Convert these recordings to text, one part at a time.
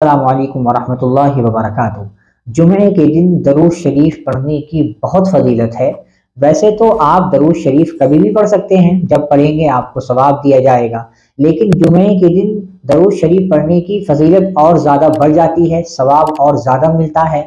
السلام علیکم ورحمۃ اللہ وبرکاتہ۔ جمعے کے دن درود شریف پڑھنے کی بہت فضیلت ہے۔ ویسے تو آپ درود شریف کبھی بھی پڑھ سکتے ہیں، جب پڑھیں گے آپ کو ثواب دیا جائے گا، لیکن جمعے کے دن درود شریف پڑھنے کی فضیلت اور زیادہ بڑھ جاتی ہے، ثواب اور زیادہ ملتا ہے۔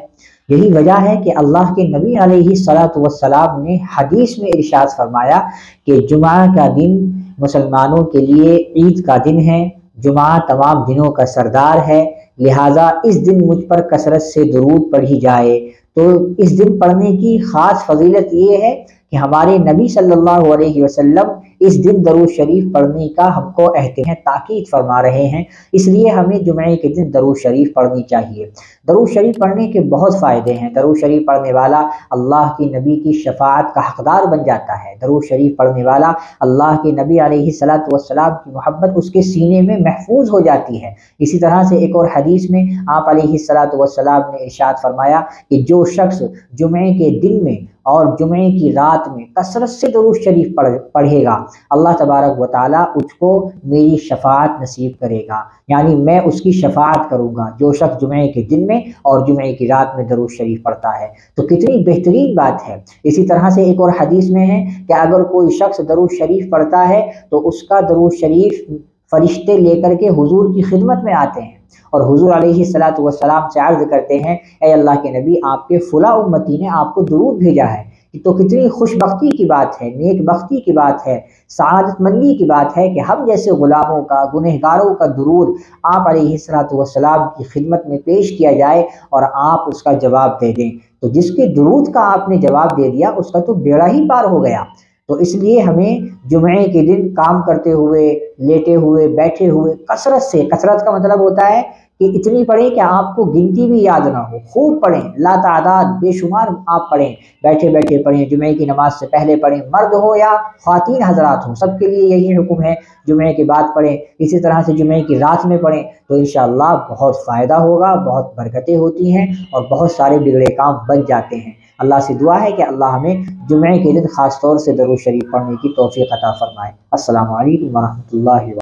یہی وجہ ہے کہ اللہ کے نبی علیہ الصلوۃ والسلام نے حدیث میں ارشاد فرمایا کہ جمعہ کا دن مسلمانوں کے لیے عید کا دن ہے، جمعہ تمام دنوں کا سردار ہے، لہٰذا اس دن مجھ پر کثرت سے درود پڑھی جائے۔ تو اس دن پڑھنے کی خاص فضیلت یہ ہے کہ ہمارے نبی صلی اللہ علیہ وسلم اس دن درود شریف پڑھنے کا ہم کو تاکید فرما رہے ہیں، اس لیے ہمیں جمعے کے دن درود شریف پڑھنی چاہیے۔ درود شریف پڑھنے کے بہت فائدے ہیں۔ درود شریف پڑھنے والا اللہ کی نبی کی شفاعت کا حقدار بن جاتا ہے۔ درود شریف پڑھنے والا اللہ کے نبی علیہ الصلوۃ والسلام کی محبت اس کے سینے میں محفوظ ہو جاتی ہے۔ اسی طرح سے ایک اور حدیث میں آپ علیہ الصلوۃ والسلام نے ارشاد فرمایا کہ جو شخص جمعے کے دن میں اور جمعے کی رات میں کثرت سے درود شریف پڑھے گا، اللہ تبارک و تعالیٰ اس کو میری شفاعت نصیب کرے گا، یعنی میں اس کی شفاعت کروں گا جو شخص جمعے کے دن میں اور جمعے کی رات میں درود شریف پڑھتا ہے۔ تو کتنی بہترین بات ہے۔ اسی طرح سے ایک اور حدیث میں ہے کہ اگر کوئی شخص درود شریف پڑھتا ہے تو اس کا درود شریف فرشتے لے کر کے حضور کی خدمت میں آتے ہیں اور حضور علیہ الصلوۃ والسلام سے عرض کرتے ہیں، اے اللہ کے نبی، آپ کے فلاں امتی نے آپ کو درود بھیجا ہے۔ تو کتنی خوش بختی کی بات ہے، نیک بختی کی بات ہے، سعادت مندی کی بات ہے کہ ہم جیسے غلاموں کا، گنہگاروں کا درود آپ علیہ الصلوۃ والسلام کی خدمت میں پیش کیا جائے اور آپ اس کا جواب دے دیں۔ تو جس کے درود کا آپ نے جواب دے دیا اس کا تو بیڑا ہی پار ہو گیا۔ تو اس لیے ہمیں جمعے کے دن کام کرتے ہوئے، لیٹے ہوئے، بیٹھے ہوئے کثرت کا مطلب ہوتا ہے کہ اتنی پڑھیں کہ آپ کو گنتی بھی یاد نہ ہو، خوب پڑھیں، لا تعداد بے شمار آپ پڑھیں، بیٹھے بیٹھے پڑھیں، جمعے کی نماز سے پہلے پڑھیں، مرد ہو یا خواتین حضرات ہوں، سب کے لیے یہی حکم ہے، جمعے کے بعد پڑھیں۔ اسی طرح سے جمعے کی رات میں پڑھیں تو انشاءاللہ بہت فائدہ ہوگا، بہت برکتیں ہوتی ہیں اور بہت سارے بگڑے کام بن جاتے ہیں۔ اللہ سے دعا ہے کہ اللہ ہمیں جمعے کے دن خاص طور سے درود شریف پڑھنے کی توفیق عطا فرمائے۔ السلام علیکم ورحمۃ اللہ وبرکاتہ۔